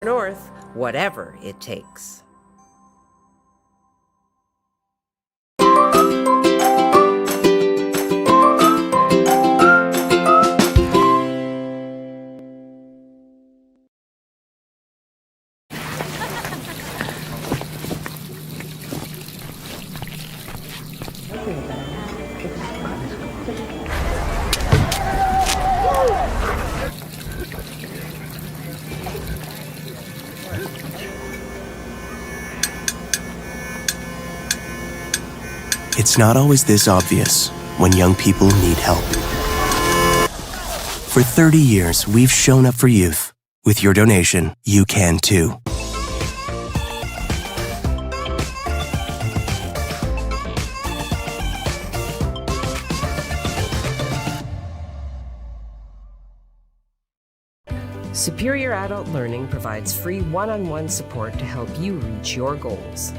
North, whatever it takes. It's not always this obvious when young people need help. For 30 years, we've shown up for youth. With your donation, you can too. Superior Adult Learning provides free one-on-one support to help you reach your goals.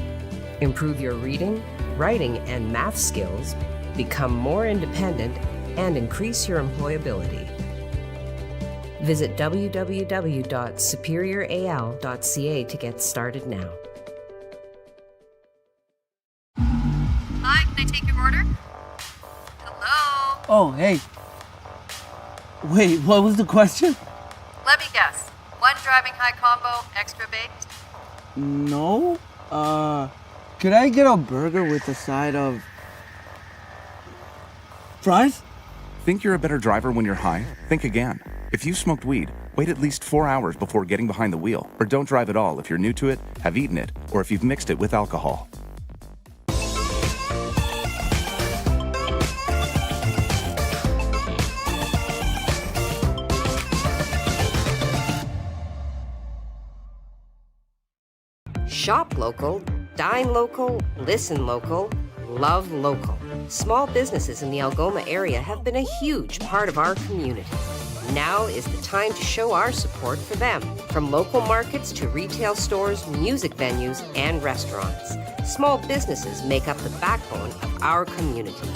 Improve your reading, writing, and math skills, become more independent, and increase your employability. Visit www.superioral.ca to get started now. Hi, can I take your order? Hello? Oh, hey. Wait, what was the question? Let me guess. One driving high combo, extra baked? No. Could I get a burger with a side of fries? Think you're a better driver when you're high? Think again. If you smoked weed, wait at least 4 hours before getting behind the wheel, or don't drive at all if you're new to it, have eaten it, or if you've mixed it with alcohol. Shop local, dine local, listen local, love local. Small businesses in the Algoma area have been a huge part of our community. Now is the time to show our support for them. From local markets to retail stores, music venues, and restaurants. Small businesses make up the backbone of our community.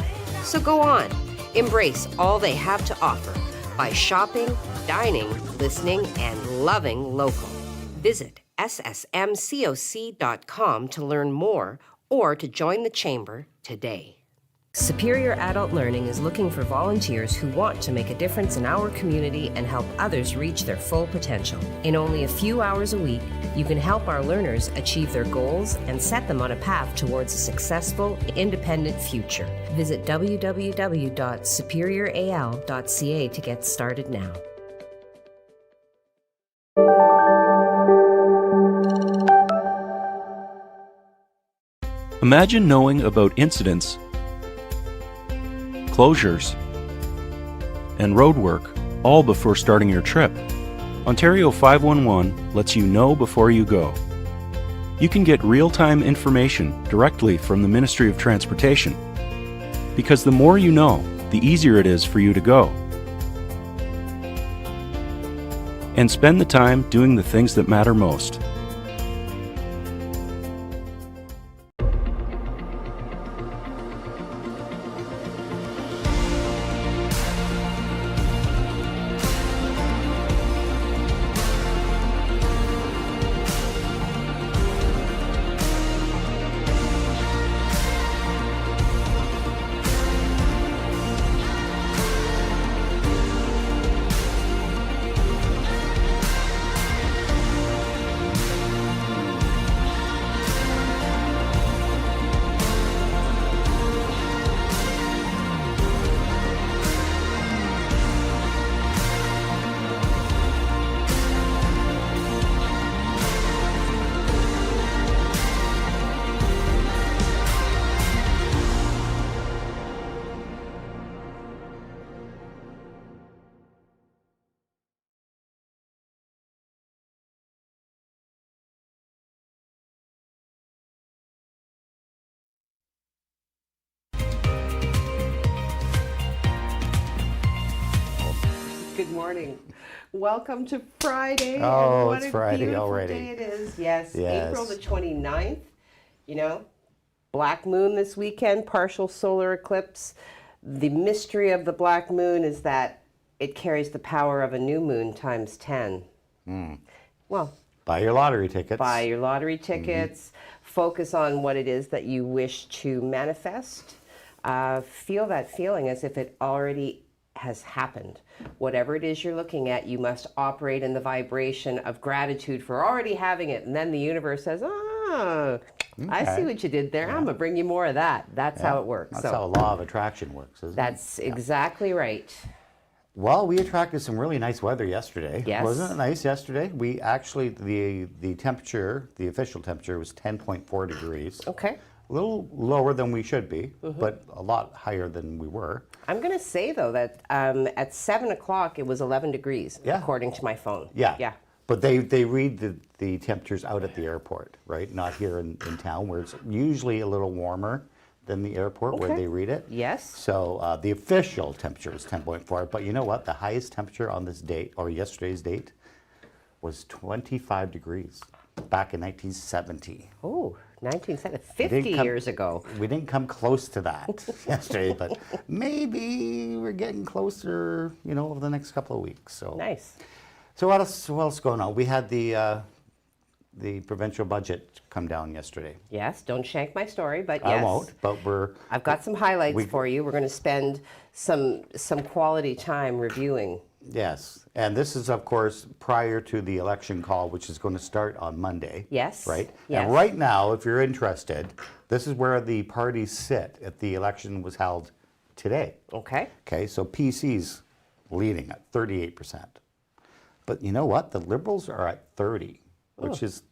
So go on, embrace all they have to offer by shopping, dining, listening, and loving local. Visit ssmcoc.com to learn more or to join the chamber today. Superior Adult Learning is looking for volunteers who want to make a difference in our community and help others reach their full potential. In only a few hours a week, you can help our learners achieve their goals and set them on a path towards a successful, independent future. Visit www.superioral.ca to get started now. Imagine knowing about incidents, closures, and roadwork all before starting your trip. Ontario 511 lets you know before you go. You can get real-time information directly from the Ministry of Transportation, because the more you know, the easier it is for you to go. And spend the time doing the things that matter most. Good morning. Welcome to Friday. Oh, and what it's a Friday beautiful already. Day it is. Yes, Yes. April the 29th. You know, black moon this weekend, partial solar eclipse. The mystery of the black moon is that it carries the power of a new moon times 10. Well, Buy your lottery tickets. Buy your lottery tickets. Focus on what it is that you wish to manifest. Feel that feeling as if it already has happened. Whatever it is you're looking at, you must operate in the vibration of gratitude for already having it. And then the universe says, I see what you did there. I'm going to bring you more of that. That's how it works. That's how law of attraction works, isn't it? That's exactly right. Well, we attracted some really nice weather yesterday. Yes. Wasn't it nice yesterday? We actually, the temperature, the official temperature was 10.4 degrees. Okay. A little lower than we should be, but a lot higher than we were. I'm going to say, though, that at 7 o'clock it was 11 degrees, according to my phone. Yeah. But they read the temperatures out at the airport, right? Not here in town, where it's usually a little warmer than the airport where they read it. Yes. So the official temperature is 10.4. But you know what? The highest temperature on this date, or yesterday's date, was 25 degrees back in 1970. Oh, 1970, 50 years ago. We didn't come close to that yesterday, but maybe we're getting closer, over the next couple of weeks. So nice. So what else going on? We had the provincial budget come down yesterday. Yes, don't shank my story, but yes. I won't, but I've got some highlights for you. We're going to spend some quality time reviewing. Yes, and this is, of course, prior to the election call, which is going to start on Monday. Yes. Right? Yes. And right now, if you're interested, this is where the parties sit if the election was held today. Okay. Okay, so PC's leading at 38%. But you know what? The Liberals are at 30, which is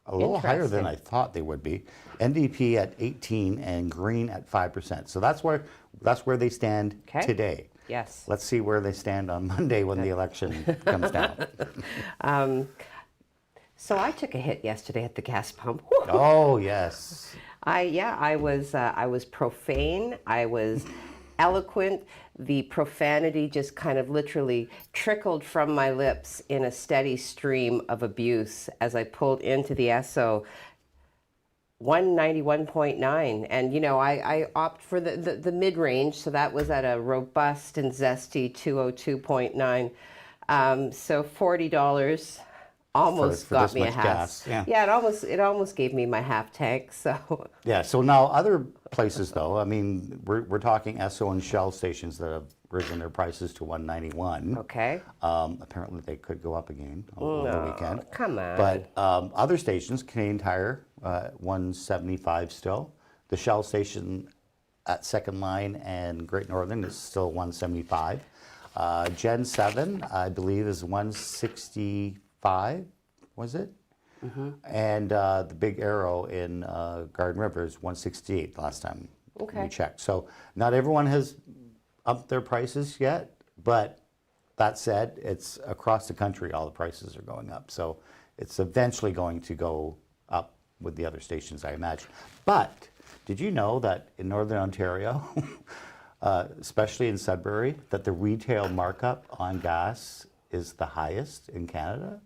a little higher than I thought they would be. NDP at 18 and Green at 5%. So that's where they stand today. Yes. Let's see where they stand on Monday when the election comes down. So I took a hit yesterday at the gas pump. Oh yes. I was profane. I was eloquent. The profanity just kind of literally trickled from my lips in a steady stream of abuse as I pulled into the Esso. 191.9, and I opt for the mid-range, so that was at a robust and zesty 202.9. So $40 almost for got this me a much half. gas, yeah. Yeah, it almost gave me my half tank. So Yeah. So now other places, though, I mean, we're talking Esso and Shell stations that have risen their prices to 191. okay. Apparently, they could go up again over the weekend. Come on. But other stations, Canadian Tire, 175 still. The Shell station at Second Line and Great Northern is still 175. Gen 7, I believe, is 165, was it? And the Big Arrow in Garden River is 168 last time we checked. So not everyone has upped their prices yet, but that said, it's across the country, all the prices are going up. So it's eventually going to go up with the other stations, I imagine. But did you know that in Northern Ontario, especially in Sudbury, that the retail markup on gas is the highest in Canada?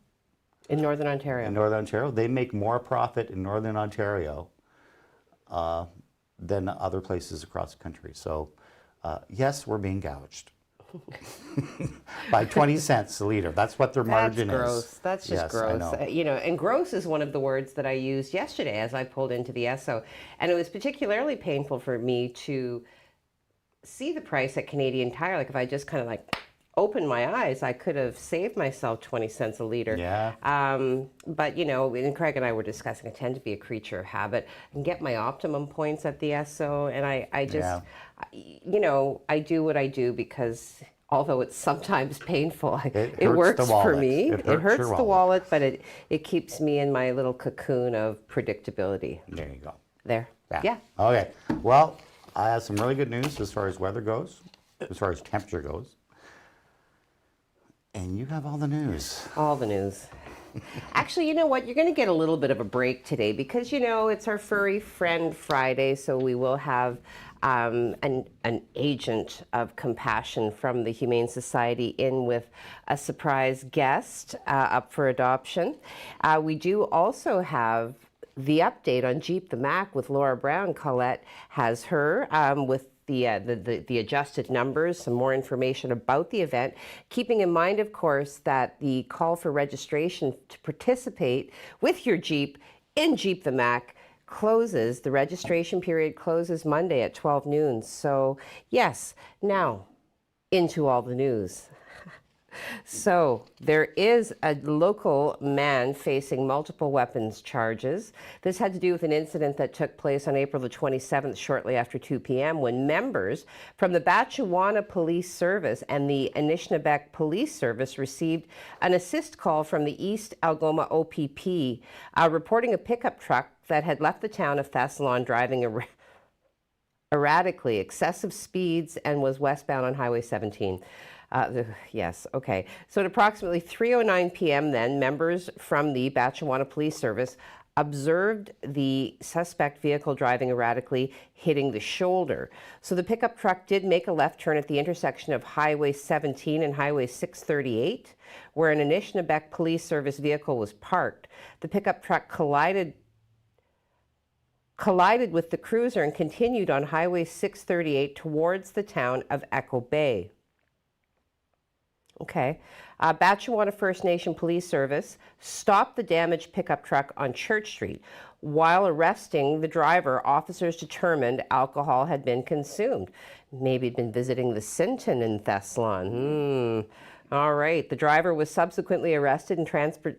In Northern Ontario. In Northern Ontario, they make more profit in Northern Ontario than other places across the country. So, yes, we're being gouged by 20 cents a liter. That's what their margin That's gross. is. That's just Yes, gross. I know. And gross is one of the words that I used yesterday as I pulled into the Esso. And it was particularly painful for me to see the price at Canadian Tire. Like if I just kind of opened my eyes, I could have saved myself 20 cents a liter. Yeah. But, and Craig and I were discussing, I tend to be a creature of habit and get my optimum points at the Esso. And I just, I do what I do because although it's sometimes painful, it works for me. It hurts the wallet, but it keeps me in my little cocoon of predictability. There you go. There. Yeah. Okay. Well, I have some really good news as far as weather goes, as far as temperature goes. And you have all the news. All the news. Actually, you know what? You're going to get a little bit of a break today because, it's our Furry Friend Friday, so we will have an agent of compassion from the Humane Society in with a surprise guest up for adoption. We do also have the update on Jeep the Mac with Laura Brown. Colette has her with the adjusted numbers, some more information about the event, keeping in mind, of course, that the call for registration to participate with your Jeep in Jeep the Mac closes, the registration period closes Monday at 12 noon. So yes, now into all the news. So there is a local man facing multiple weapons charges. This had to do with an incident that took place on April the 27th, shortly after 2 p.m., when members from the Batchewana Police Service and the Anishinaabeg Police Service received an assist call from the East Algoma OPP, reporting a pickup truck that had left the town of Thessalon driving erratically, excessive speeds, and was westbound on Highway 17. Yes, okay. So at approximately 3:09 p.m. then, members from the Batchewana Police Service observed the suspect vehicle driving erratically, hitting the shoulder. So the pickup truck did make a left turn at the intersection of Highway 17 and Highway 638, where an Anishinaabeg Police Service vehicle was parked. The pickup truck collided with the cruiser and continued on Highway 638 towards the town of Echo Bay. Okay. Batchewana First Nation Police Service stopped the damaged pickup truck on Church Street. While arresting the driver, officers determined alcohol had been consumed. Maybe he'd been visiting the Sinton in Thessalon. All right. The driver was subsequently arrested and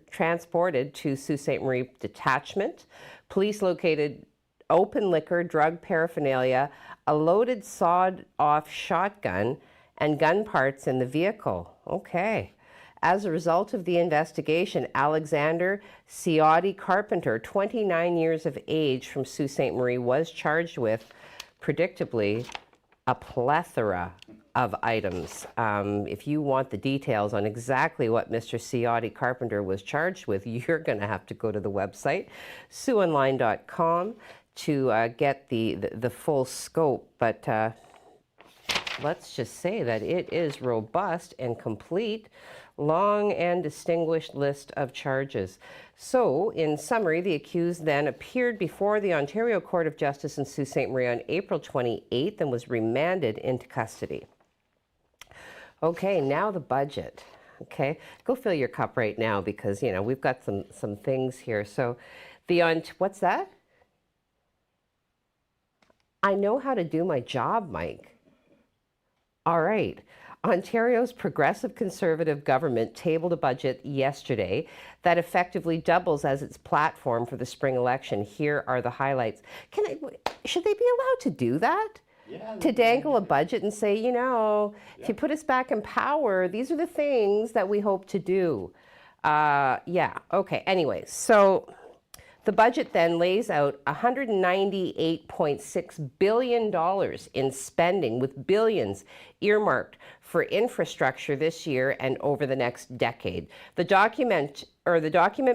transported to Sault Ste. Marie Detachment. Police located open liquor, drug paraphernalia, a loaded sawed-off shotgun, and gun parts in the vehicle. Okay. As a result of the investigation, Alexander Ciotti Carpenter, 29 years of age, from Sault Ste. Marie, was charged with, predictably, a plethora of items. If you want the details on exactly what Mr. Ciotti Carpenter was charged with, you're going to have to go to the website, SiouxOnline.com, to get the full scope. But let's just say that it is robust and complete, long and distinguished list of charges. So, in summary, the accused then appeared before the Ontario Court of Justice in Sault Ste. Marie on April 28th and was remanded into custody. Okay, now the budget. Okay, go fill your cup right now, because, you know, we've got some things here. So, what's that? I know how to do my job, Mike. All right. Ontario's progressive conservative government tabled a budget yesterday that effectively doubles as its platform for the spring election. Here are the highlights. Should they be allowed to do that? Yeah, to dangle a budget and say, you know, if you put us back in power, these are the things that we hope to do. Yeah, okay. Anyway, so the budget then lays out $198.6 billion in spending, with billions earmarked for infrastructure this year and over the next decade. The document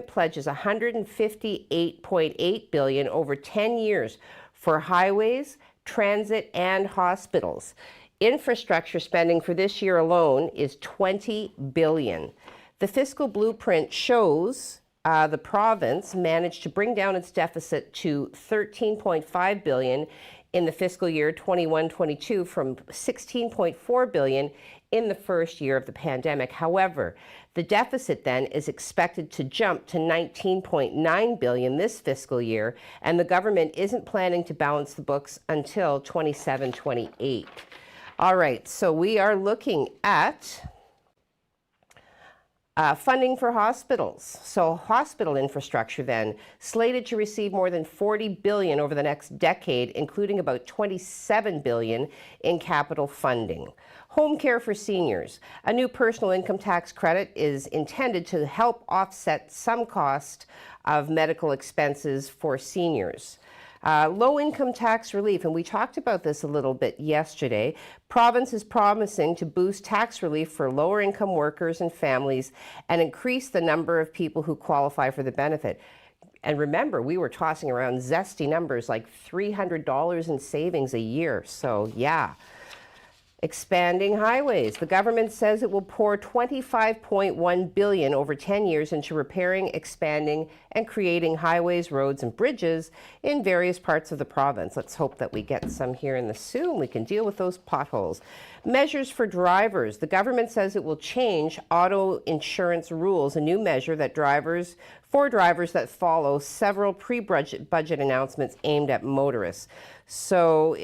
pledges $158.8 billion over 10 years for highways, transit, and hospitals. Infrastructure spending for this year alone is $20 billion. The fiscal blueprint shows the province managed to bring down its deficit to $13.5 billion in the fiscal year 21-22 from $16.4 billion in the first year of the pandemic. However, the deficit then is expected to jump to $19.9 billion this fiscal year, and the government isn't planning to balance the books until 27-28. All right, so we are looking at funding for hospitals. So hospital infrastructure then slated to receive more than $40 billion over the next decade, including about $27 billion in capital funding. Home care for seniors. A new personal income tax credit is intended to help offset some cost of medical expenses for seniors. Low-income tax relief, and we talked about this a little bit yesterday. Province is promising to boost tax relief for lower-income workers and families and increase the number of people who qualify for the benefit. And remember, we were tossing around zesty numbers like $300 in savings a year. So, yeah. Expanding highways. The government says it will pour $25.1 billion over 10 years into repairing, expanding, and creating highways, roads, and bridges in various parts of the province. Let's hope that we get some here in the Soo and we can deal with those potholes. Measures for drivers. The government says it will change auto insurance rules, a new measure that drivers that follow several pre-budget announcements aimed at motorists. So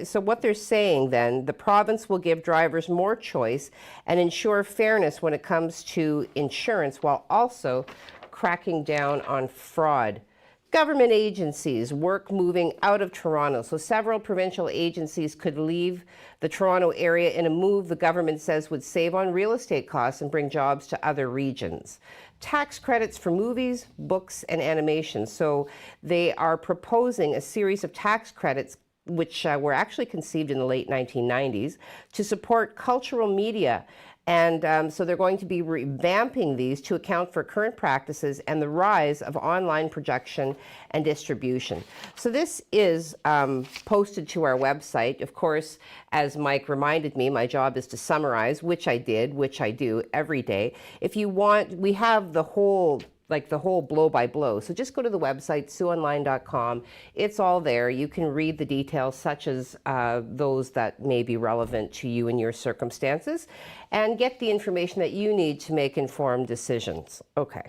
so what they're saying then, the province will give drivers more choice and ensure fairness when it comes to insurance while also cracking down on fraud. Government agencies, work moving out of Toronto. So several provincial agencies could leave the Toronto area in a move the government says would save on real estate costs and bring jobs to other regions. Tax credits for movies, books, and animation. So they are proposing a series of tax credits which were actually conceived in the late 1990s to support cultural media. And so they're going to be revamping these to account for current practices and the rise of online production and distribution. So this is posted to our website. Of course, as Mike reminded me, my job is to summarize, which I do every day. If you want, we have the whole blow by blow. So just go to the website, SiouxOnline.com. It's all there. You can read the details such as those that may be relevant to you and your circumstances and get the information that you need to make informed decisions. Okay.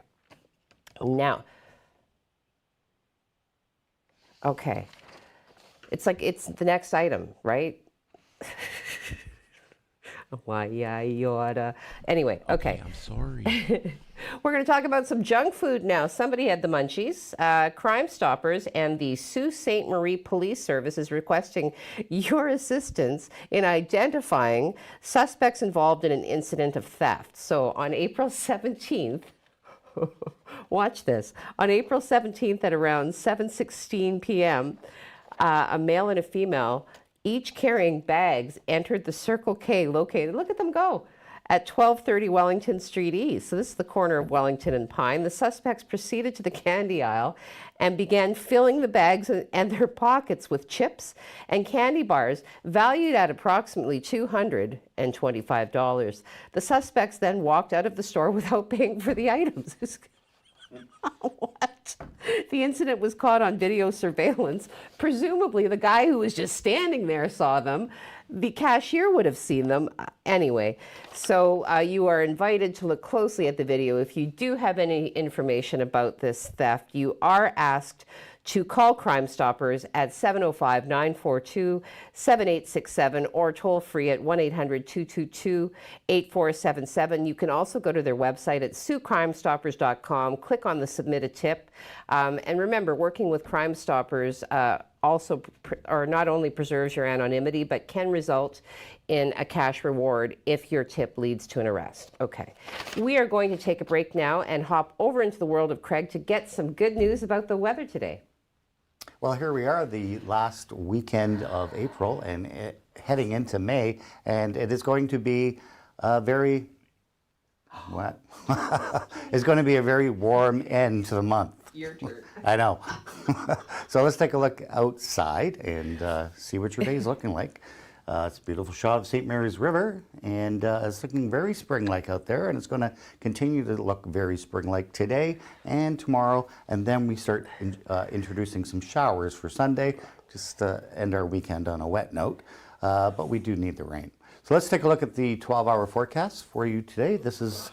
Now, okay. It's the next item, right? Why, yeah, you oughta. Anyway, okay. I'm sorry. We're going to talk about some junk food now. Somebody had the munchies. Crime Stoppers and the Sault Ste. Marie Police Service is requesting your assistance in identifying suspects involved in an incident of theft. So on April 17th, watch this. On April 17th at around 7:16 p.m., a male and a female, each carrying bags, entered the Circle K located, look at them go, at 1230 Wellington Street East. So this is the corner of Wellington and Pine. The suspects proceeded to the candy aisle and began filling the bags and their pockets with chips and candy bars valued at approximately $225. The suspects then walked out of the store without paying for the items. What? The incident was caught on video surveillance. Presumably, the guy who was just standing there saw them. The cashier would have seen them. Anyway, so you are invited to look closely at the video. If you do have any information about this theft, you are asked to call Crime Stoppers at 705-942-7867 or toll free at 1-800-222-8477. You can also go to their website at SiouxCrimeStoppers.com, click on the Submit a Tip. And remember, working with Crime Stoppers also not only preserves your anonymity, but can result in a cash reward if your tip leads to an arrest. Okay, we are going to take a break now and hop over into the world of Craig to get some good news about the weather today. Well, here we are, the last weekend of April and heading into May, and it is going to be a very, what? It's going to be a very warm end to the month. Your turn. I know. So let's take a look outside and see what your day is looking like. It's a beautiful shot of St. Mary's River, and it's looking very spring-like out there, and it's going to continue to look very spring-like today and tomorrow, and then we start introducing some showers for Sunday, just to end our weekend on a wet note, but we do need the rain. So let's take a look at the 12-hour forecast for you today. This is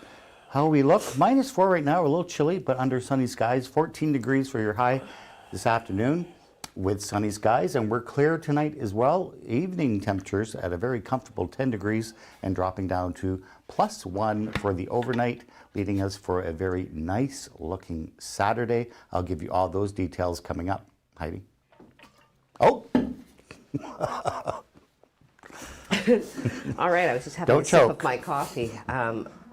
how we look. -4 right now, a little chilly, but under sunny skies. 14 degrees for your high this afternoon, with sunny skies, and we're clear tonight as well. Evening temperatures at a very comfortable 10 degrees and dropping down to +1 for the overnight, leading us for a very nice looking Saturday. I'll give you all those details coming up. Heidi? Oh! All right, I was just having Don't a sip choke. of my coffee.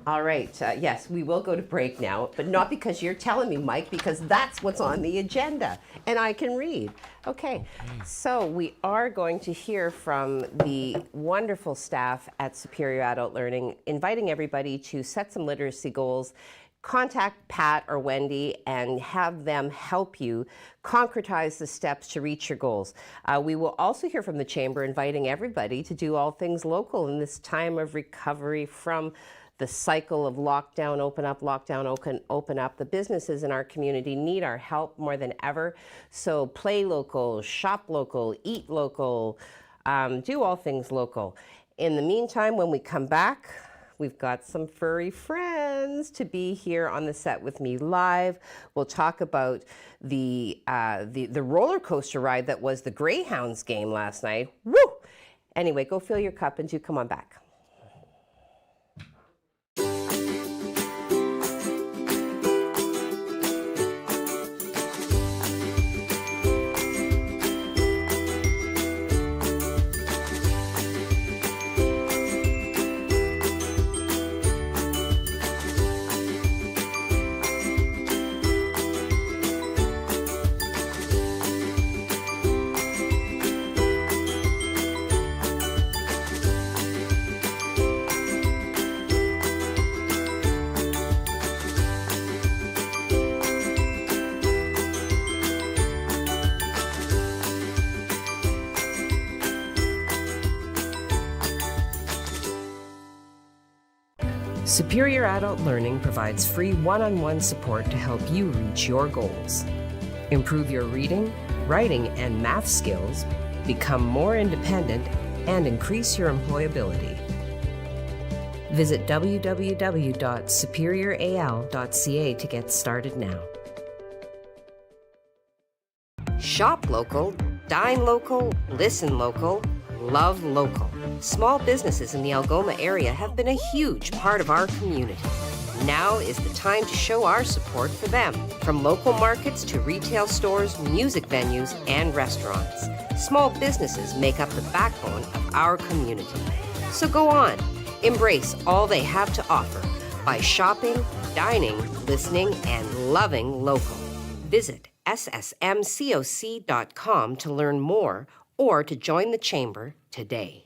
All right, yes, we will go to break now, but not because you're telling me, Mike, because that's what's on the agenda, and I can read. Okay, so we are going to hear from the wonderful staff at Superior Adult Learning, inviting everybody to set some literacy goals, contact Pat or Wendy and have them help you concretize the steps to reach your goals. We will also hear from the Chamber inviting everybody to do all things local in this time of recovery from the cycle of lockdown, open up, lockdown, open up. The businesses in our community need our help more than ever. So play local, shop local, eat local, do all things local. In the meantime, when we come back, we've got some furry friends to be here on the set with me live. We'll talk about the roller coaster ride that was the Greyhounds game last night. Woo! Anyway, go fill your cup and do come on back. Superior Adult Learning provides free one-on-one support to help you reach your goals. Improve your reading, writing, and math skills, become more independent, and increase your employability. Visit www.superioral.ca to get started now. Shop local, dine local, listen local, love local. Small businesses in the Algoma area have been a huge part of our community. Now is the time to show our support for them. From local markets to retail stores, music venues, and restaurants. Small businesses make up the backbone of our community. So go on, embrace all they have to offer by shopping, dining, listening, and loving local. Visit ssmcoc.com to learn more or to join the Chamber today.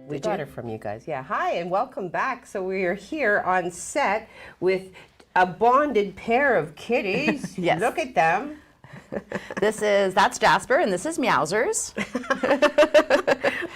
We got her from you guys. Yeah, hi and welcome back. So we are here on set with a bonded pair of kitties. Yes. Look at them. That's Jasper and this is Meowsers.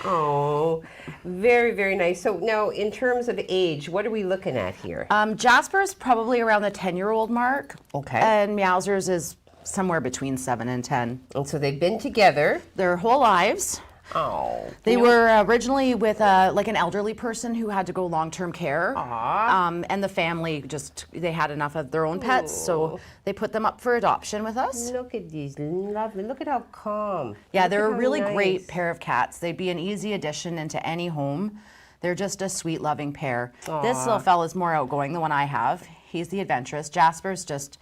Oh, very, very nice. So now in terms of age, what are we looking at here? Jasper is probably around the 10-year-old mark. Okay. And Meowsers is somewhere between 7 and 10. And so they've been together Their whole lives. Oh. They were originally with like an elderly person who had to go long-term care. And the family they had enough of their own pets, so they put them up for adoption with us. Look at these lovely, look at how calm. Yeah, Look they're at a how really nice. great pair of cats. They'd be an easy addition into any home. They're just a sweet, loving pair. This little fella's more outgoing, the one I have. He's the adventurous. Jasper's just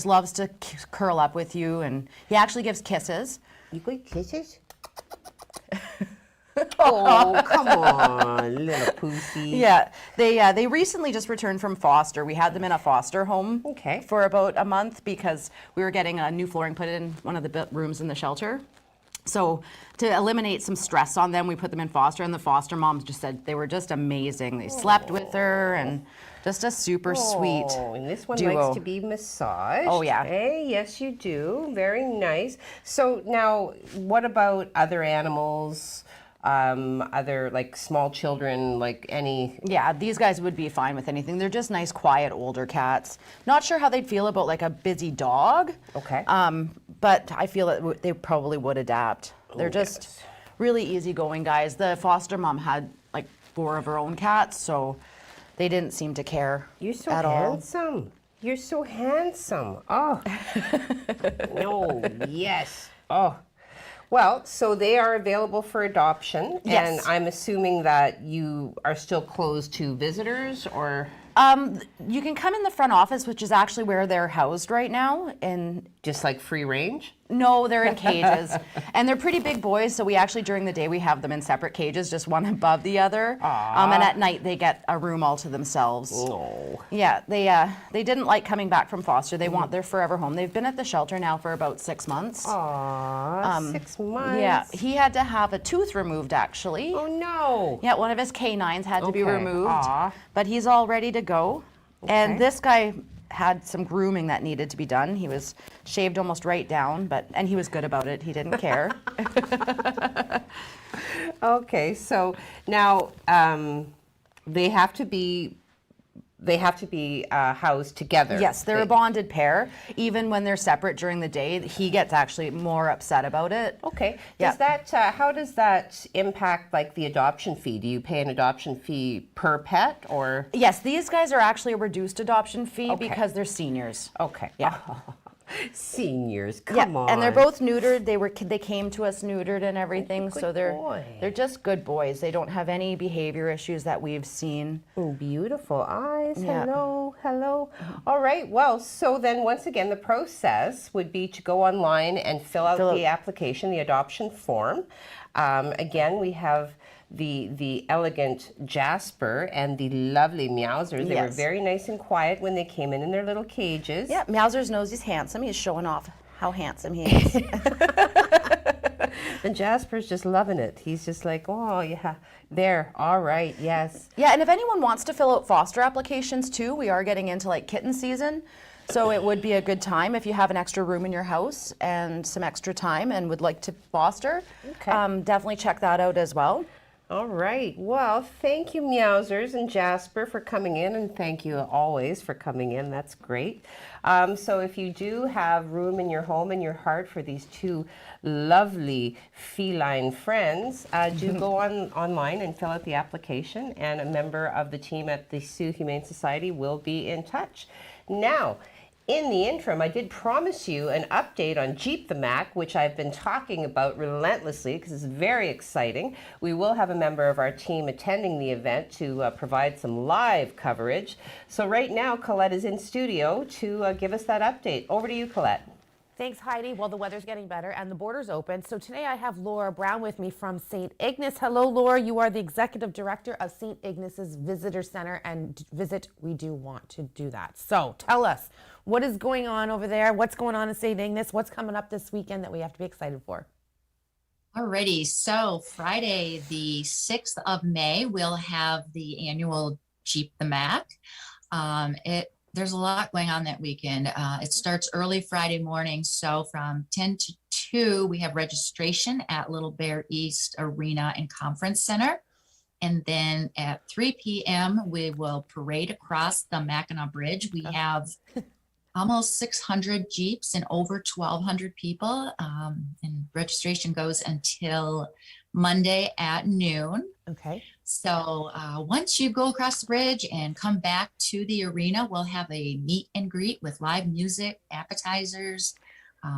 loves to curl up with you, and he actually gives kisses. You got kisses? Oh, come on, little pussy. Yeah, they recently just returned from foster. We had them in a foster home for about a month because we were getting a new flooring put in one of the rooms in the shelter. So to eliminate some stress on them, we put them in foster, and the foster moms just said they were just amazing. They slept with her, and just a super sweet Oh, and this one duo. likes to be massaged. Oh, yeah. Hey, yes, you do. Very nice. So now, what about other animals? Other like small children, like any? Yeah, these guys would be fine with anything. They're just nice, quiet, older cats. Not sure how they'd feel about like a busy dog. Okay. But I feel that they probably would adapt. They're just really easygoing guys. The foster mom had like 4 of her own cats, so they didn't seem to care You're so at all. handsome. You're so handsome. Oh. No, yes. Oh. Well, so they are available for adoption, Yes. and I'm assuming that you are still closed to visitors, or You can come in the front office, which is actually where they're housed right now, and just like free range? No, they're in cages. And they're pretty big boys, so we actually, during the day, we have them in separate cages, just one above the other. And at night, they get a room all to themselves. Oh. Yeah, they didn't like coming back from foster. They want their forever home. They've been at the shelter now for about 6 months. Aw, 6 months. Yeah, he had to have a tooth removed, actually. Oh, no. Yeah, one of his canines had to be Okay. removed. Aw. But he's all ready to go. Okay. And this guy had some grooming that needed to be done. He was shaved almost right down, and he was good about it. He didn't care. Okay, so now they have to be housed together. Yes, they're a bonded pair. Even when they're separate during the day, he gets actually more upset about it. Okay. Yeah. Does that how does that impact like the adoption fee? Do you pay an adoption fee per pet or? Yes, these guys are actually a reduced adoption fee Okay. because they're seniors. Okay. Yeah. Seniors, Yeah, come on. and they're both neutered. They came to us neutered and everything, good so boy. they're just good boys. They don't have any behavior issues that we've seen. Oh, beautiful eyes. Yeah. Hello, hello. All right. Well, so then once again, the process would be to go online and fill out the application, the adoption form. Again, we have the elegant Jasper and the lovely Meowsers. They were Yes. very nice and quiet when they came in their little cages. Yeah, Meowsers knows he's handsome. He's showing off how handsome he is. And Jasper's just loving it. He's just like, oh, yeah, there, all right, yes. Yeah, and if anyone wants to fill out foster applications too, we are getting into like kitten season. So it would be a good time if you have an extra room in your house and some extra time and would like to foster. Okay. Definitely check that out as well. All right. Well, thank you, Meowsers and Jasper, for coming in, and thank you always for coming in. That's great. So if you do have room in your home and your heart for these two lovely feline friends, do go online and fill out the application, and a member of the team at the Sioux Humane Society will be in touch. Now, in the interim, I did promise you an update on Jeep the Mac, which I've been talking about relentlessly because it's very exciting. We will have a member of our team attending the event to provide some live coverage. So right now, Colette is in studio to give us that update. Over to you, Colette. Thanks, Heidi. Well, the weather's getting better and the border's open. So today I have Lora Brown with me from St. Ignace. Hello, Laura. You are the Executive Director of St. Ignace's Visitor Center, and we do want to do that. So tell us, what is going on over there? What's going on in St. Ignace? What's coming up this weekend that we have to be excited for? Alrighty, so Friday, the 6th of May, we'll have the annual Jeep the Mac. There's a lot going on that weekend. It starts early Friday morning, so from 10 to 2, we have registration at Little Bear East Arena and Conference Center. And then at 3 p.m., we will parade across the Mackinac Bridge. We have almost 600 Jeeps and over 1,200 people. And registration goes until Monday at noon. Okay. So once you go across the bridge and come back to the arena, we'll have a meet and greet with live music, appetizers,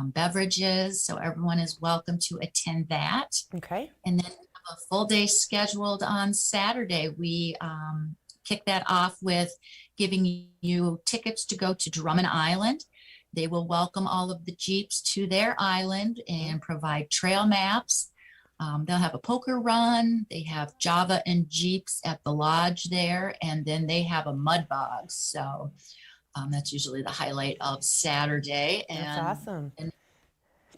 beverages. So everyone is welcome to attend that. Okay. And then a full day scheduled on Saturday. We kick that off with giving you tickets to go to Drummond Island. They will welcome all of the Jeeps to their island and provide trail maps. They'll have a poker run. They have Java and Jeeps at the lodge there, and then they have a mud bog. So that's usually the highlight of Saturday. That's awesome.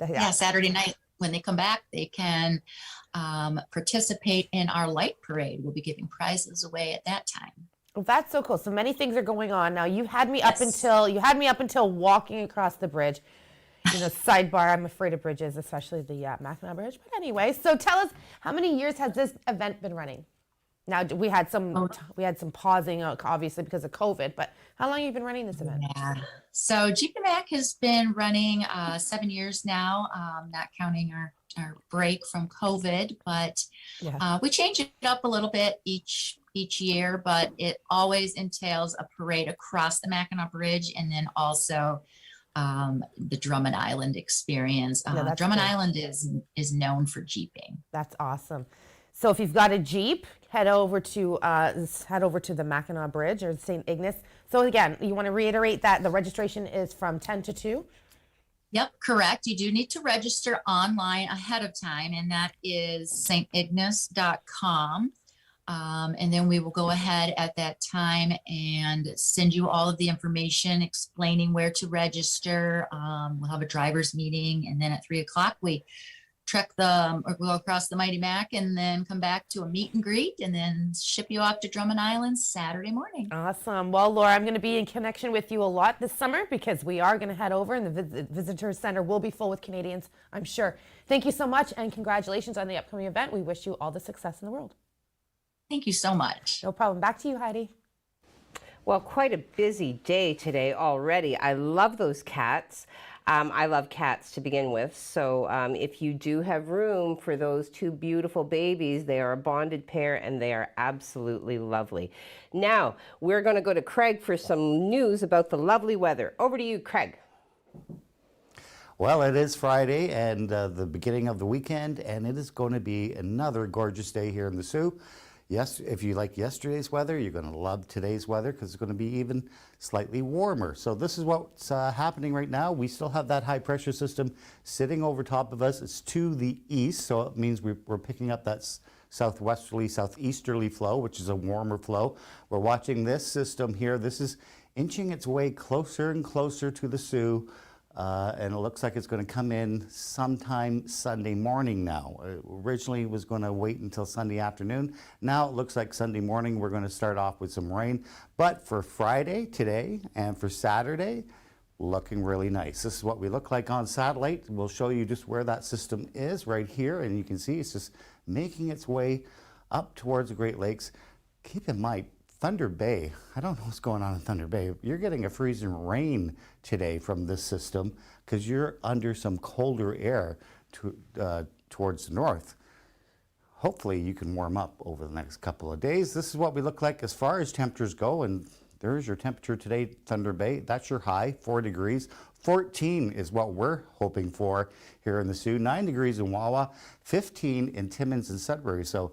Yeah, Saturday night when they come back, they can participate in our light parade. We'll be giving prizes away at that time. Well, that's so cool. So many things are going on now. You had me up until walking across the bridge. You know, sidebar, I'm afraid of bridges, especially the Mackinac Bridge. But anyway, so tell us, how many years has this event been running? Now, we had some pausing, obviously, because of COVID, but how long have you been running this event? Yeah. So Jeep the Mac has been running 7 years now, not counting our break from COVID, but we change it up a little bit each year, but it always entails a parade across the Mackinac Bridge and then also the Drummond Island experience. Drummond Island is known for jeeping. That's awesome. So if you've got a Jeep, head over to the Mackinac Bridge or St. Ignace. So again, you want to reiterate that the registration is from 10 to 2? Yep, correct. You do need to register online ahead of time, and that is saintignace.com. And then we will go ahead at that time and send you all of the information explaining where to register. We'll have a driver's meeting, and then at 3:00 we or go across the Mighty Mac and then come back to a meet and greet and then ship you off to Drummond Island Saturday morning. Awesome. Well, Laura, I'm going to be in connection with you a lot this summer because we are going to head over and the visitor center will be full with Canadians, I'm sure. Thank you so much and congratulations on the upcoming event. We wish you all the success in the world. Thank you so much. No problem. Back to you, Heidi. Well, quite a busy day today already. I love those cats. I love cats to begin with. So if you do have room for those two beautiful babies, they are a bonded pair and they are absolutely lovely. Now, we're going to go to Craig for some news about the lovely weather. Over to you, Craig. Well, it is Friday and the beginning of the weekend, and it is going to be another gorgeous day here in the Soo. Yes, if you like yesterday's weather, you're going to love today's weather because it's going to be even slightly warmer. So this is what's happening right now. We still have that high pressure system sitting over top of us. It's to the east, so it means we're picking up that southwesterly, southeasterly flow, which is a warmer flow. We're watching this system here. This is inching its way closer and closer to the Soo. And it looks like it's going to come in sometime Sunday morning now. Originally it was going to wait until Sunday afternoon. Now it looks like Sunday morning we're going to start off with some rain. But for Friday today and for Saturday, looking really nice. This is what we look like on satellite. We'll show you just where that system is right here. And you can see it's just making its way up towards the Great Lakes. Keep in mind, Thunder Bay, I don't know what's going on in Thunder Bay. You're getting a freezing rain today from this system because you're under some colder air towards the north. Hopefully you can warm up over the next couple of days. This is what we look like as far as temperatures go, and there's your temperature today, Thunder Bay. That's your high, 4 degrees. 14 is what we're hoping for here in the Soo. 9 degrees in Wawa, 15 in Timmins and Sudbury. So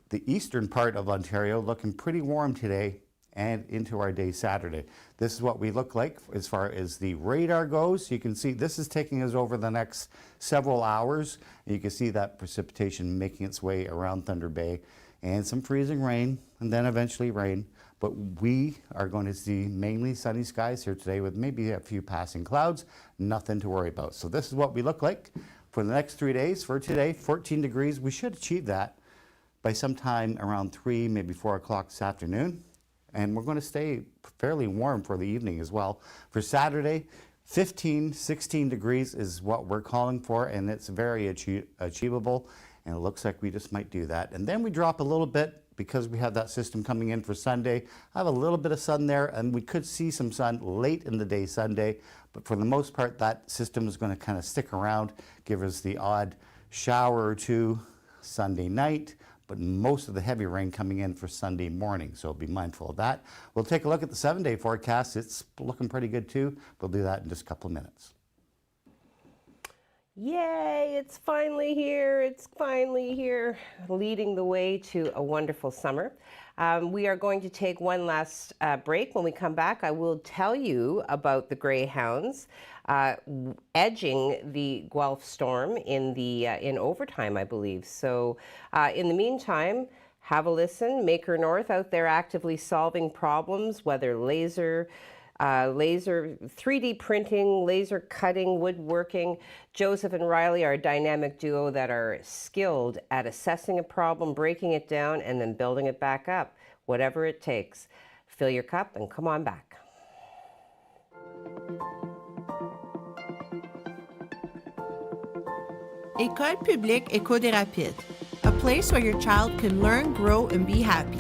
the eastern part of Ontario looking pretty warm today and into our day Saturday. This is what we look like as far as the radar goes. You can see this is taking us over the next several hours. You can see that precipitation making its way around Thunder Bay and some freezing rain and then eventually rain. But we are going to see mainly sunny skies here today with maybe a few passing clouds, nothing to worry about. So this is what we look like for the next 3 days. For today, 14 degrees. We should achieve that by sometime around 3, maybe 4 o'clock this afternoon. And we're going to stay fairly warm for the evening as well. For Saturday, 15, 16 degrees is what we're calling for, and it's very achievable. And it looks like we just might do that. And then we drop a little bit because we have that system coming in for Sunday. I have a little bit of sun there, and we could see some sun late in the day Sunday. But for the most part, that system is going to kind of stick around, give us the odd shower or two Sunday night, but most of the heavy rain coming in for Sunday morning, so be mindful of that. We'll take a look at the 7-day forecast. It's looking pretty good too. We'll do that in just a couple of minutes. Yay, it's finally here. It's finally here, leading the way to a wonderful summer. We are going to take one last break. When we come back, I will tell you about the Hounds edging the Guelph Storm in overtime, I believe. So in the meantime, have a listen. Maker North out there actively solving problems, whether laser 3D printing, laser cutting, woodworking. Joseph and Riley are a dynamic duo that are skilled at assessing a problem, breaking it down, and then building it back up, whatever it takes. Fill your cup and come on back. École publique Éco des Rapides, a place where your child can learn, grow, and be happy.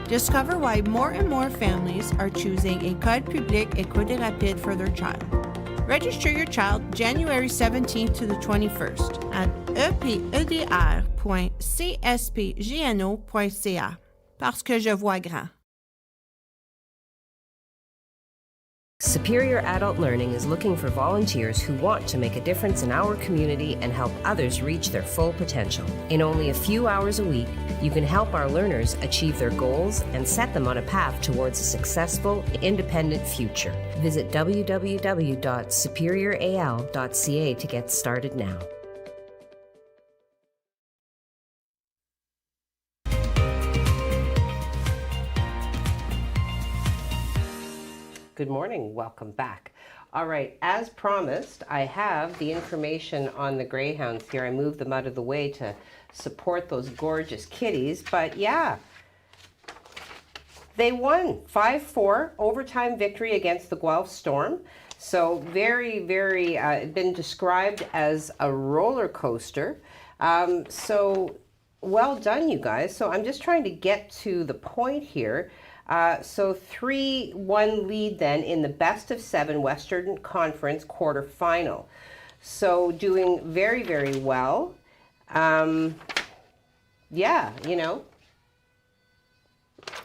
Discover why more and more families are choosing École publique Éco des Rapides for their child. Register your child January 17th to the 21st at epedr.cspgno.ca. Parce que je vois grand. Superior Adult Learning is looking for volunteers who want to make a difference in our community and help others reach their full potential. In only a few hours a week, you can help our learners achieve their goals and set them on a path towards a successful, independent future. Visit www.superioral.ca to get started now. Good morning, welcome back. All right, as promised, I have the information on the greyhounds here. I moved them out of the way to support those gorgeous kitties, but yeah, they won 5-4 overtime victory against the Guelph Storm. So very, very, been described as a roller coaster. So well done, you guys. So I'm just trying to get to the point here. So 3-1 lead then in the best of 7 Western Conference quarterfinal. So doing very, very well. Yeah, you know.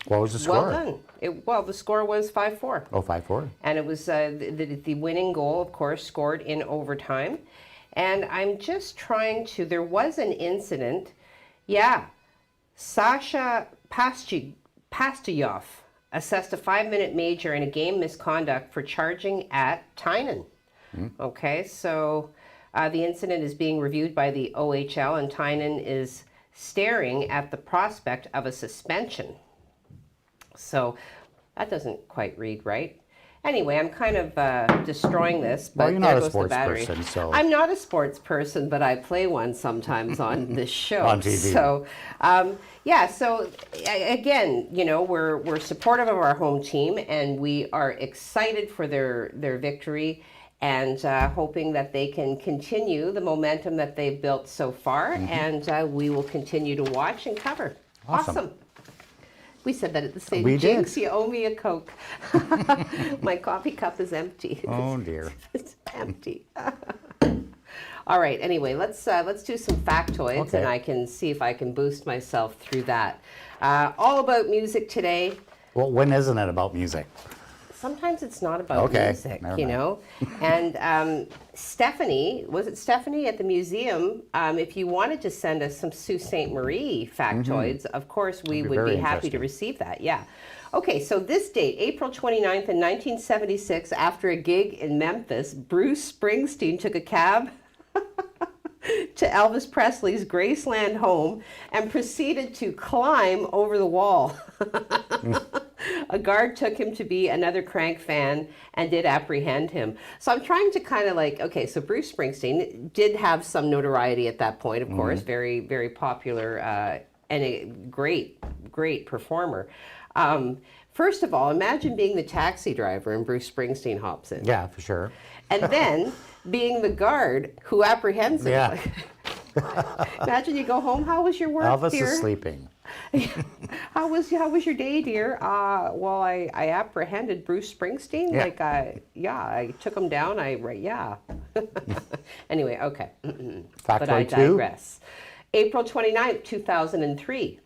What was the score? Well done. Well, the score was 5-4. Oh, 5-4. And it was the winning goal, of course, scored in overtime. And I'm just trying to, there was an incident. Yeah, Sasha Pastuyov assessed a 5-minute major in a game misconduct for charging at Tynan. Okay, so the incident is being reviewed by the OHL, and Tynan is staring at the prospect of a suspension. So that doesn't quite read right. Anyway, I'm kind of destroying this, but well, you're there not a goes the sports battery. person, so. I'm not a sports person, but I play one sometimes on this show. On TV. So, yeah, so again, you know, we're supportive of our home team, and we are excited for their victory, and hoping that they can continue the momentum that they've built so far, and we will continue to watch and cover. Awesome. We said that at the same We Jinx, did. you owe me a Coke. My coffee cup is empty. Oh dear. It's empty. All right, anyway, let's do some factoids, Okay. and I can see if I can boost myself through that. All about music today. Well, when isn't it about music? Sometimes it's not about music, never you mind. know. And Stephanie, was it Stephanie at the museum? If you wanted to send us some Sault Ste. Marie factoids, of course we That'd be would be very happy to interesting. receive that. Yeah. Okay, so this date, April 29th in 1976, after a gig in Memphis, Bruce Springsteen took a cab to Elvis Presley's Graceland home and proceeded to climb over the wall. A guard took him to be another Crank fan and did apprehend him. So I'm trying to kind of like, okay, so Bruce Springsteen did have some notoriety at that point, of course, very, very popular and a great, great performer. First of all, imagine being the taxi driver and Bruce Springsteen hops in. Yeah, for sure. And then being the guard who apprehends him. Yeah. Imagine you go home, how was your work, Elvis dear? is sleeping. How was your day, dear? Well, I apprehended Bruce Springsteen. Yeah. I took him down. Anyway, okay. But Factoid I 2. digress. April 29th, 2003.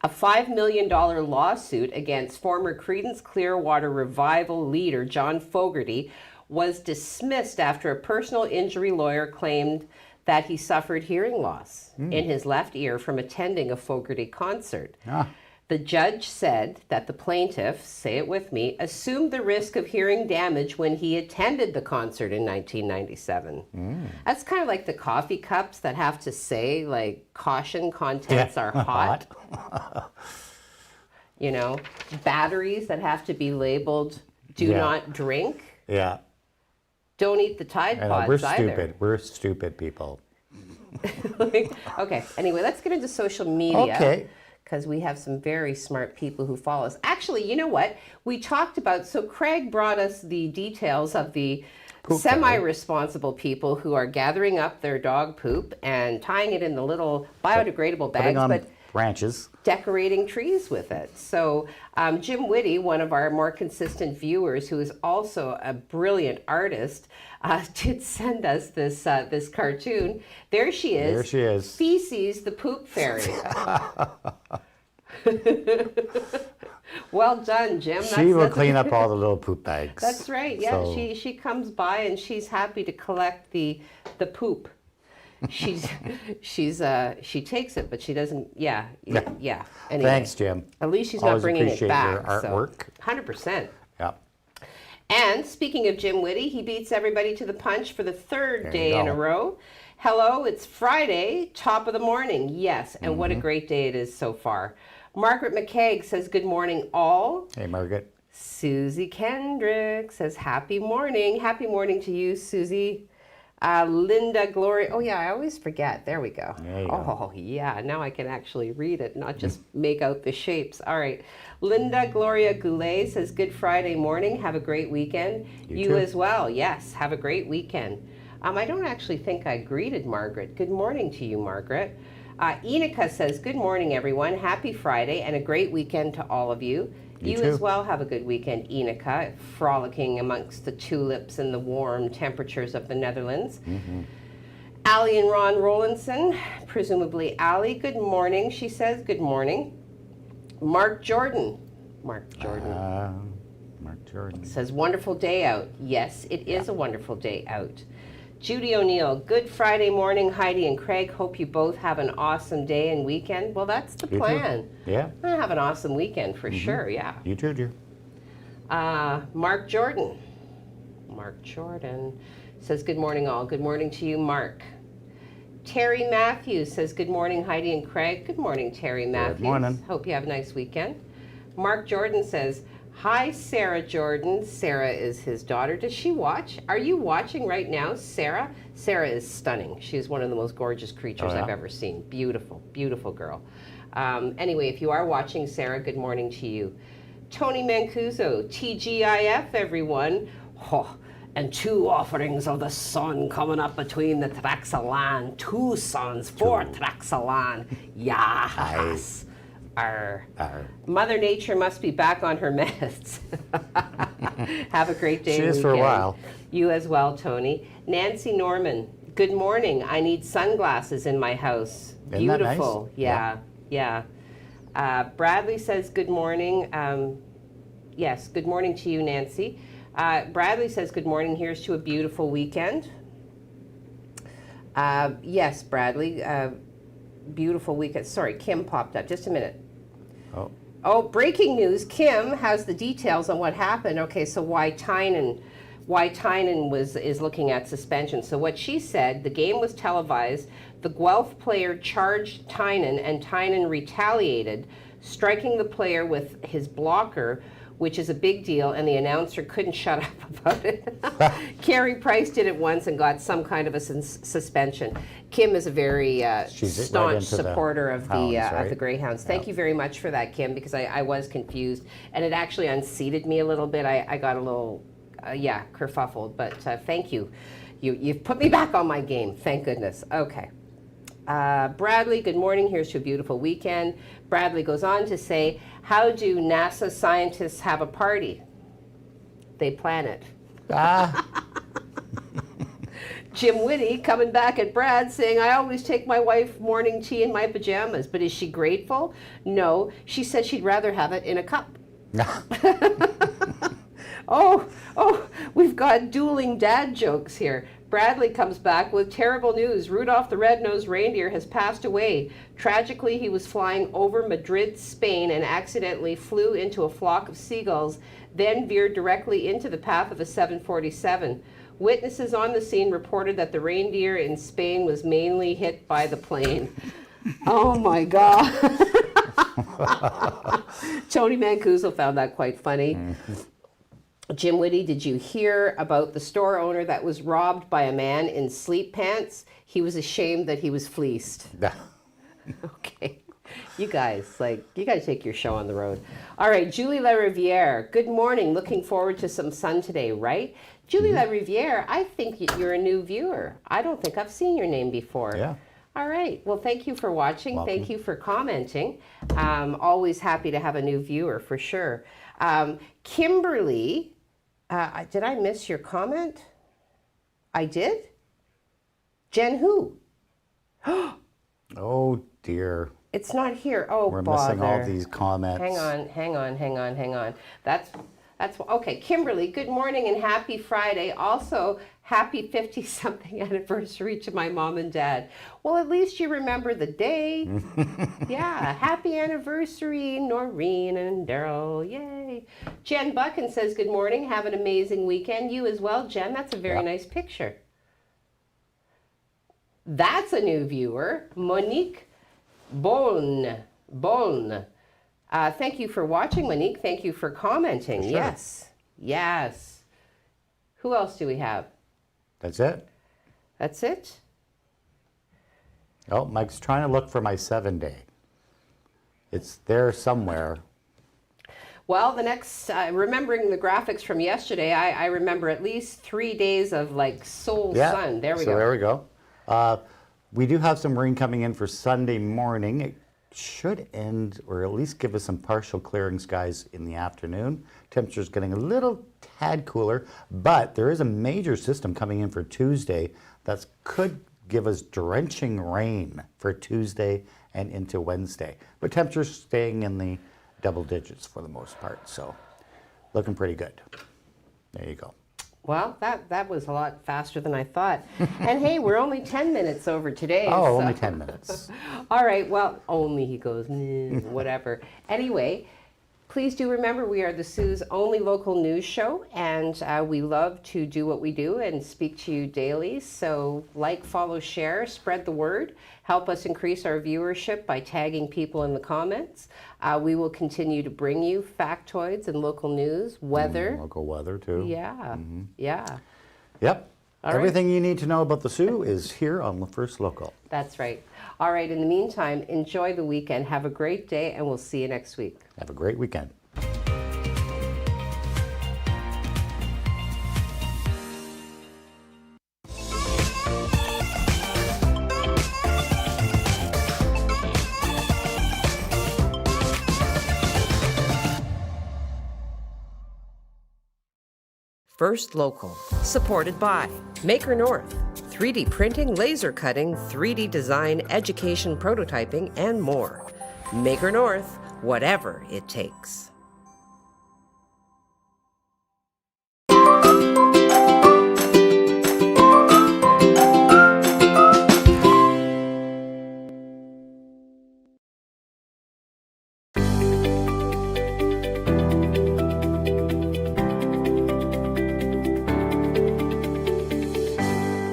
A $5 million lawsuit against former Creedence Clearwater Revival leader John Fogerty was dismissed after a personal injury lawyer claimed that he suffered hearing loss in his left ear from attending a Fogerty concert. The judge said that the plaintiff, say it with me, assumed the risk of hearing damage when he attended the concert in 1997. That's kind of like the coffee cups that have to say, like, caution, contents are hot. You know, batteries that have to be labeled, do not drink. Yeah. Don't eat the Tide I know, Pods we're either. stupid. We're stupid people. Okay, anyway, let's get into social media. Okay. Because we have some very smart people who follow us. Actually, you know what? We talked about, so Craig brought us the details of the semi-responsible people who are gathering up their dog poop and tying it in the little biodegradable Putting bags, on but branches. decorating trees with it. So Jim Whitty, one of our more consistent viewers, who is also a brilliant artist, did send us this this cartoon. There she is. There she is. Feces, the poop fairy. Well done, Jim. She will clean up all the little poop bags. That's right. Yeah, So- she comes by and she's happy to collect the poop. She takes it, but she doesn't. Yeah. Anyway, Thanks, Jim. At least she's Always not bringing it appreciate back. your artwork. 100%. Yeah. And speaking of Jim Whitty, he beats everybody to the punch for the third There you day in go. a row. Hello, it's Friday, top of the morning. Yes, and what a Mm-hmm. great day it is so far. Margaret McCaig says, good morning, all. Hey, Margaret. Susie Kendrick says, happy morning. Happy morning to you, Susie. Linda Gloria. Oh, yeah, I always forget. There we go. There you go. Oh, yeah. Now I can actually read it, not just make out the shapes. All right. Linda Gloria Goulet says, good Friday morning. Have a great weekend. You too. as well. Yes, have a great weekend. I don't actually think I greeted Margaret. Good morning to you, Margaret. Enica says, good morning, everyone. Happy Friday and a great weekend to all of you. You as too. well have a good weekend, Enica, frolicking amongst the tulips and the warm temperatures of the Netherlands. Allie and Ron Rowlandson, presumably Allie, good morning, she says. Good morning. Mark Jordan. Mark Jordan. Mark Jordan. Says, wonderful day out. Yes, it is a wonderful day out. Judy O'Neill, good Friday morning, Heidi and Craig. Hope you both have an awesome day and weekend. Well, that's the You too. plan. Yeah. I'm going to have an awesome weekend for sure, yeah. You too, dear. Mark Jordan. Mark Jordan says, good morning, all. Good morning to you, Mark. Terry Matthews says, good morning, Heidi and Craig. Good morning, Terry Matthews. morning. Hope you have a nice weekend. Mark Jordan says, hi, Sarah Jordan. Sarah is his daughter. Does she watch? Are you watching right now, Sarah? Sarah is stunning. She is one of the most gorgeous creatures I've ever seen. Beautiful, beautiful girl. Anyway, if you are watching, Sarah, good morning to you. Tony Mancuso, TGIF, everyone. Oh, and 2 offerings of the sun coming up between the tracks of land. 2 suns, 4 tracks of land. Yes. Arr. Mother Nature must be back on her meds. Have a great day. She is for a while. You as well, Tony. Nancy Norman, good morning. I need sunglasses in my house. Isn't that nice? Beautiful. Yeah. Bradley says good morning. Yes, good morning to you, Nancy. Bradley says good morning. Here's to a beautiful weekend. Yes, Bradley. Beautiful weekend. Sorry, Kim popped up. Just a minute. Oh, breaking news. Kim has the details on what happened. Okay, so why Tynan is looking at suspension. So what she said, the game was televised. The Guelph player charged Tynan, and Tynan retaliated, striking the player with his blocker, which is a big deal, and the announcer couldn't shut up about it. Carey Price did it once and got some kind of a suspension. Kim is a very staunch supporter of the Greyhounds. Thank you very much for that, Kim, because I was confused, and it actually unseated me a little bit. I got a little, kerfuffled, but thank you. You've put me back on my game, thank goodness. Okay. Bradley, good morning. Here's to a beautiful weekend. Bradley goes on to say, how do NASA scientists have a party? They plan it. Jim Whitty coming back at Brad saying, I always take my wife morning tea in my pajamas, but is she grateful? No, she said she'd rather have it in a cup. Oh, we've got dueling dad jokes here. Bradley comes back with terrible news. Rudolph the Red-Nosed Reindeer has passed away. Tragically, he was flying over Madrid, Spain, and accidentally flew into a flock of seagulls, then veered directly into the path of a 747. Witnesses on the scene reported that the reindeer in Spain was mainly hit by the plane. Oh my God. Tony Mancuso found that quite funny. Jim Whitty, did you hear about the store owner that was robbed by a man in sleep pants? He was ashamed that he was fleeced. Okay. You guys take your show on the road. All right, Julie La Riviere, good morning. Looking forward to some sun today, right? Julie La Riviere, I think you're a new viewer. I don't think I've seen your name before. Yeah. All right. Well, thank you for watching. Welcome. Thank you for commenting. Always happy to have a new viewer, for sure. Kimberly, did I miss your comment? I did? Jen who? Oh, dear. It's not here. Oh, We're bother. missing all these comments. Hang on. That's okay. Kimberly, good morning and happy Friday. Also, happy 50-something anniversary to my mom and dad. Well, at least you remember the day. Yeah, happy anniversary, Noreen and Daryl. Yay. Jen Buchan says, good morning. Have an amazing weekend. You as well, Jen. That's a very nice picture. That's a new viewer, Monique Boln. Thank you for watching, Monique. Thank you for commenting. For sure. Yes. Who else do we have? That's it. That's it? Oh, Mike's trying to look for my 7-day. It's there somewhere. Well, the next, remembering the graphics from yesterday, I remember at least 3 days of like soul sun. There we go. So there we go. We do have some rain coming in for Sunday morning. It should end, or at least give us some partial clearing skies in the afternoon. Temperature's getting a little tad cooler, but there is a major system coming in for Tuesday that could give us drenching rain for Tuesday and into Wednesday. But temperatures staying in the double digits for the most part, so looking pretty good. There you go. Well, that was a lot faster than I thought. And hey, we're only 10 minutes over today. Oh, so. only 10 minutes. All right, well, only, he goes, whatever. Anyway, please do remember we are the Sioux's only local news show, and we love to do what we do and speak to you daily. So like, follow, share, spread the word. Help us increase our viewership by tagging people in the comments. We will continue to bring you factoids and local news, weather. Local weather, too. Yeah, yeah. Yep. All Everything you need to know about the Sioux is here on the First Local. That's right. All right, in the meantime, enjoy the weekend. Have a great day, and we'll see you next week. Have a great weekend. First Local, supported by Maker North, 3D printing, laser cutting, 3D design, education, prototyping, and more. Maker North, whatever it takes.